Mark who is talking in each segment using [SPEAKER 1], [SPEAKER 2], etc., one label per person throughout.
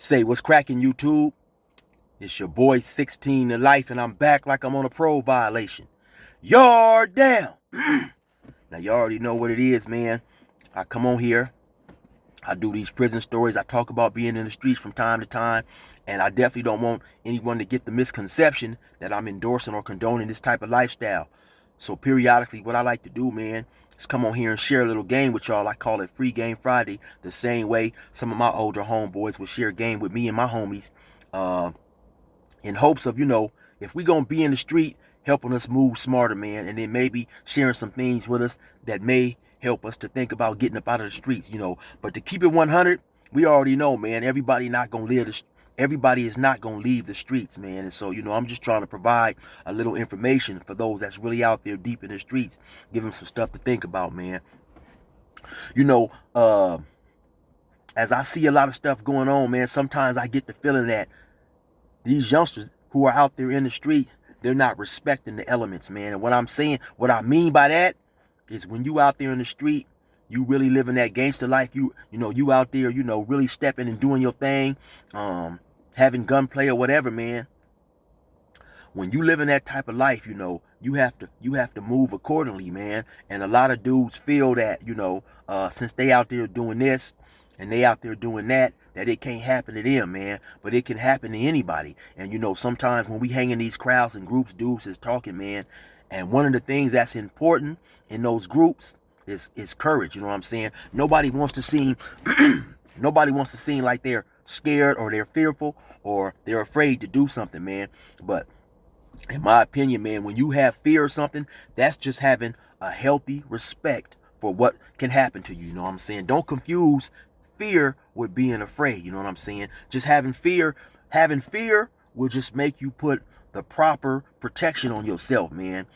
[SPEAKER 1] Say what's cracking, YouTube? It's your boy 16 to life, and I'm back like I'm on a parole violation. Yard down. Now you already know what it is, man. I come on here, I do these prison stories, I talk about being in the streets from time to time, and I definitely don't want anyone to get the misconception that I'm endorsing or condoning this type of lifestyle. So periodically, what I like to do, man, is come on here and share a little game with y'all. I call it Free Game Friday, the same way some of my older homeboys would share a game with me and my homies, in hopes of, if we gonna be in the street, helping us move smarter, man, and then maybe sharing some things with us that may help us to think about getting up out of the streets, But to keep it 100, we already know, man, everybody is not gonna leave the streets, man. And so, I'm just trying to provide a little information for those that's really out there deep in the streets, give them some stuff to think about, man. You know, as I see a lot of stuff going on, man, sometimes I get the feeling that these youngsters who are out there in the street, they're not respecting the elements, man. And what I mean by that is when you out there in the street, you really living that gangster life. You out there, really stepping and doing your thing, having gunplay or whatever, man. When you live in that type of life, you have to move accordingly, man. And a lot of dudes feel that, since they out there doing this and they out there doing that it can't happen to them, man. But it can happen to anybody. And sometimes when we hang in these crowds and groups, dudes is talking, man. And one of the things that's important in those groups is courage. You know what I'm saying? Nobody wants to seem like they're scared or they're fearful or they're afraid to do something, man. But in my opinion, man, when you have fear or something, that's just having a healthy respect for what can happen to you. You know what I'm saying? Don't confuse fear with being afraid. You know what I'm saying? Just having fear will just make you put the proper protection on yourself, man.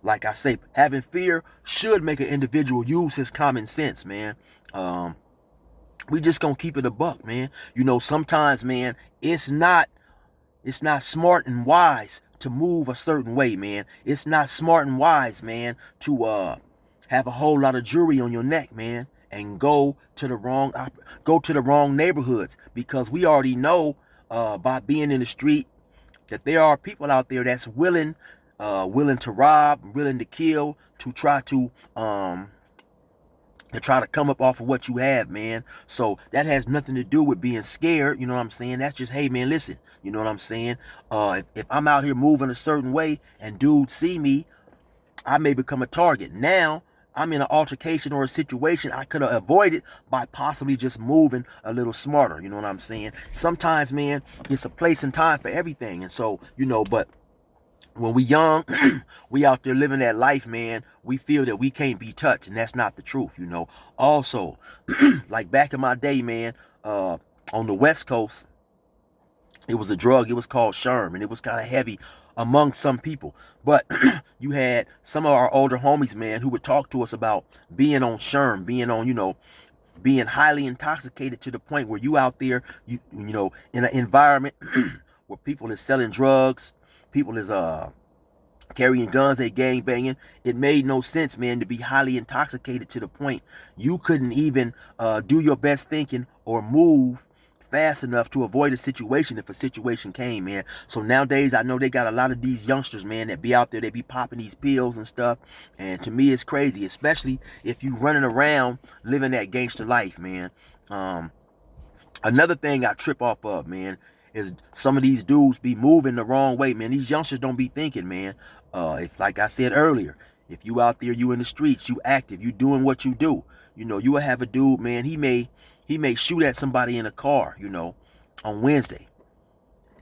[SPEAKER 1] Like I say, having fear should make an individual use his common sense, man. We just gonna keep it a buck, man. Sometimes, man, it's not smart and wise to move a certain way, man. It's not smart and wise, man, to have a whole lot of jewelry on your neck, man, and go to the wrong neighborhoods, because we already know by being in the street that there are people out there that's willing to rob, willing to kill, to try to come up off of what you have, man. So that has nothing to do with being scared. You know what I'm saying? That's just, hey, man, listen. You know what I'm saying? If I'm out here moving a certain way and dudes see me, I may become a target. Now I'm in an altercation or a situation I could have avoided by possibly just moving a little smarter. You know what I'm saying? Sometimes, man, it's a place and time for everything. And so, but when we young, we out there living that life, man, we feel that we can't be touched, and that's not the truth, Also, like back in my day, man, on the West Coast, it was a drug. It was called Sherm, and it was kind of heavy among some people. But you had some of our older homies, man, who would talk to us about being on Sherm, being highly intoxicated to the point where you out there, in an environment where people is selling drugs, people is carrying guns, they gang banging. It made no sense, man, to be highly intoxicated to the point you couldn't even do your best thinking or move fast enough to avoid a situation if a situation came, man. So nowadays, I know they got a lot of these youngsters, man, that be out there, they be popping these pills and stuff. And to me, it's crazy, especially if you running around living that gangster life, man. Another thing I trip off of, man, is some of these dudes be moving the wrong way, man. These youngsters don't be thinking, man. If, like I said earlier, if you out there, you in the streets, you active, you doing what you do, you will have a dude, man, he may shoot at somebody in a car, on Wednesday.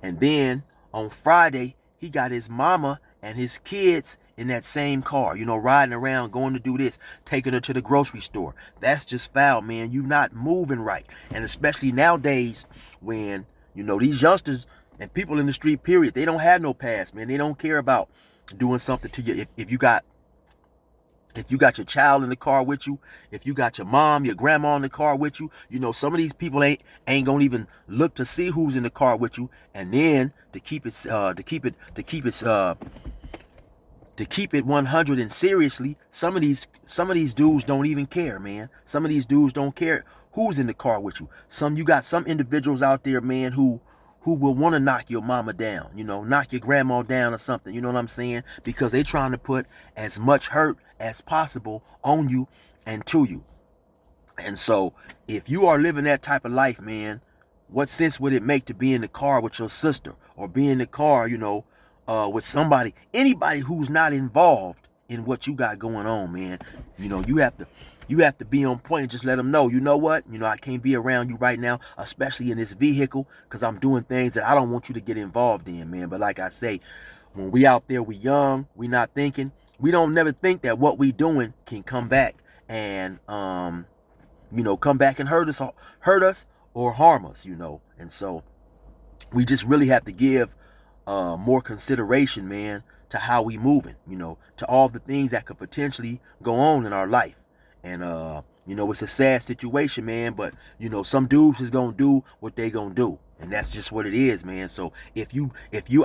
[SPEAKER 1] And then on Friday, he got his mama and his kids in that same car, riding around, going to do this, taking her to the grocery store. That's just foul, man. You not moving right. And especially nowadays when, these youngsters and people in the street, period, they don't have no past, man. They don't care about doing something to you. If you got your child in the car with you, if you got your mom, your grandma in the car with you, some of these people ain't gonna even look to see who's in the car with you. And then to keep it 100 and seriously, some of these dudes don't even care, man. Some of these dudes don't care Who's in the car with you? You got some individuals out there, man, who will want to knock your mama down, knock your grandma down or something, you know what I'm saying? Because they trying to put as much hurt as possible on you and to you. And so if you are living that type of life, man, what sense would it make to be in the car with your sister or be in the car, with somebody, anybody who's not involved in what you got going on, man? You have to be on point and just let them know, you know what? I can't be around you right now, especially in this vehicle, because I'm doing things that I don't want you to get involved in, man. But like I say, when we out there, we young, we not thinking, we don't never think that what we doing can come back and, come back and hurt us or harm us, And so we just really have to give more consideration, man, to how we moving, to all the things that could potentially go on in our life. And, it's a sad situation, man, but, some dudes is going to do what they going to do. And that's just what it is, man. So if you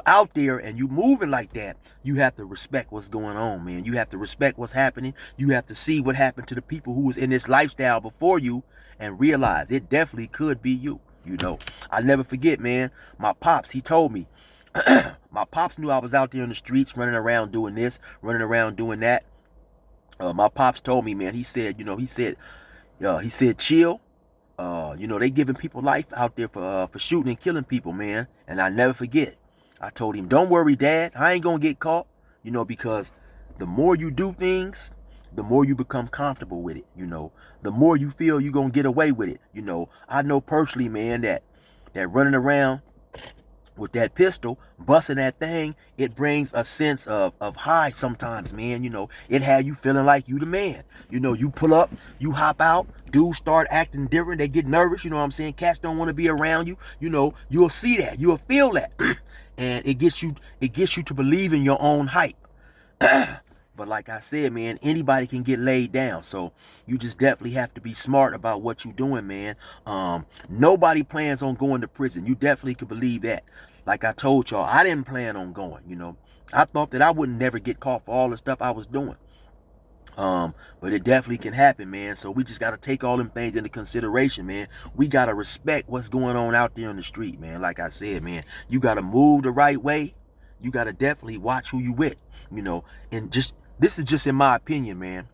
[SPEAKER 1] out there and you moving like that, you have to respect what's going on, man. You have to respect what's happening. You have to see what happened to the people who was in this lifestyle before you and realize it definitely could be you. I never forget, man, my pops, he told me, my pops knew I was out there in the streets running around doing this, running around doing that. My pops told me, man, he said, chill. They giving people life out there for shooting and killing people, man. And I never forget. I told him, don't worry, Dad. I ain't going to get caught, because the more you do things, the more you become comfortable with it, The more you feel you're going to get away with it, I know personally, man, that running around with that pistol, busting that thing, it brings a sense of high sometimes, man. It had you feeling like you the man. You pull up, you hop out, dudes start acting different, they get nervous, you know what I'm saying? Cats don't want to be around you. You'll see that, you'll feel that. And it gets you to believe in your own hype. But like I said, man, anybody can get laid down. So you just definitely have to be smart about what you're doing, man. Nobody plans on going to prison. You definitely can believe that. Like I told y'all, I didn't plan on going, I thought that I wouldn't never get caught for all the stuff I was doing. But it definitely can happen, man. So we just got to take all them things into consideration, man. We got to respect what's going on out there on the street, man. Like I said, man, you got to move the right way. You got to definitely watch who you with, and this is just in my opinion, man.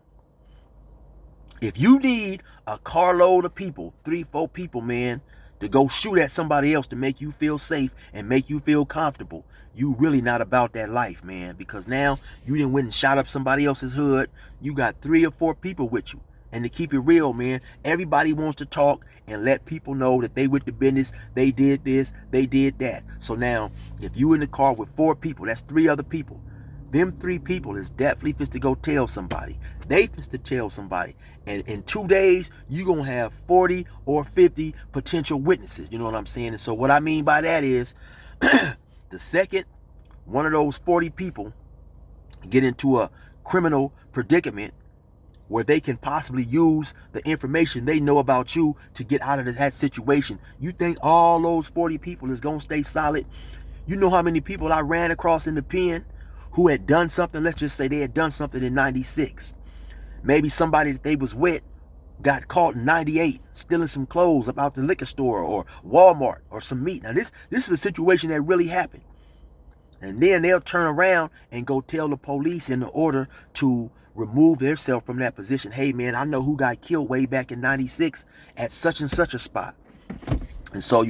[SPEAKER 1] If you need a carload of people, 3-4 people, man, to go shoot at somebody else to make you feel safe and make you feel comfortable, you really not about that life, man. Because now you done went and shot up somebody else's hood. You got 3 or 4 people with you. And to keep it real, man, everybody wants to talk and let people know that they with the business, they did this, they did that. So now, if you in the car with 4 people, that's 3 other people. Them 3 people is definitely fist to go tell somebody. They fist to tell somebody. And in 2 days, you're going to have 40 or 50 potential witnesses. You know what I'm saying? And so what I mean by that is, the second one of those 40 people get into a criminal predicament where they can possibly use the information they know about you to get out of that situation, you think all those 40 people is going to stay solid? You know how many people I ran across in the pen who had done something? Let's just say they had done something in 96. Maybe somebody that they was with got caught in 98 stealing some clothes about the liquor store or Walmart or some meat. Now this is a situation that really happened. And then they'll turn around and go tell the police in order to remove themselves from that position. Hey, man, I know who got killed way back in 96 at such and such a spot. And so,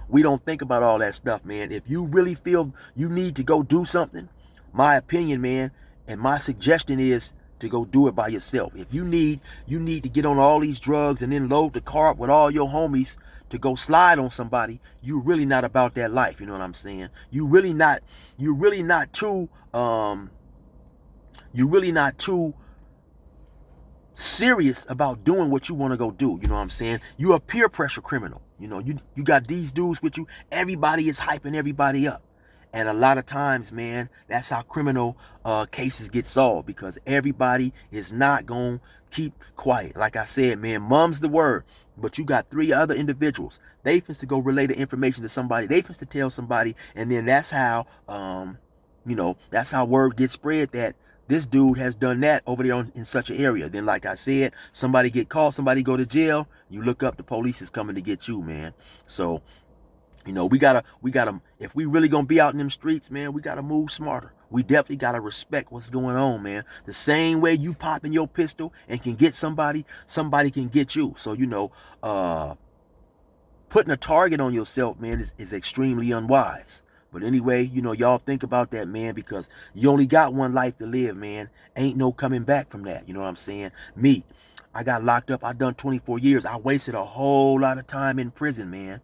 [SPEAKER 1] we don't think about all that stuff, man. If you really feel you need to go do something, my opinion, man, and my suggestion is to go do it by yourself. If you need to get on all these drugs and then load the car up with all your homies to go slide on somebody, you're really not about that life. You know what I'm saying? You're really not too serious about doing what you want to go do. You know what I'm saying? You're a peer pressure criminal. You got these dudes with you. Everybody is hyping everybody up. And a lot of times, man, that's how criminal cases get solved, because everybody is not going to keep quiet. Like I said, man, mum's the word. But you got 3 other individuals. They finna to go relay the information to somebody. They finna to tell somebody. And then that's how, that's how word gets spread that this dude has done that over there in such an area. Then, like I said, somebody get caught, somebody go to jail, you look up, the police is coming to get you, man. So, we gotta, if we really gonna be out in them streets, man, we gotta move smarter. We definitely gotta respect what's going on, man. The same way you popping your pistol and can get somebody can get you. So, putting a target on yourself, man, is extremely unwise. But anyway, y'all think about that, man, because you only got one life to live, man. Ain't no coming back from that. You know what I'm saying? Me, I got locked up. I done 24 years. I wasted a whole lot of time in prison, man.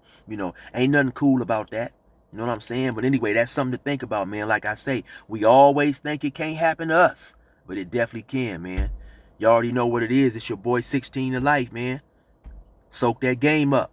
[SPEAKER 1] Ain't nothing cool about that. You know what I'm saying? But anyway, that's something to think about, man. Like I say, we always think it can't happen to us, but it definitely can, man. You already know what it is. It's your boy 16 to life, man. Soak that game up.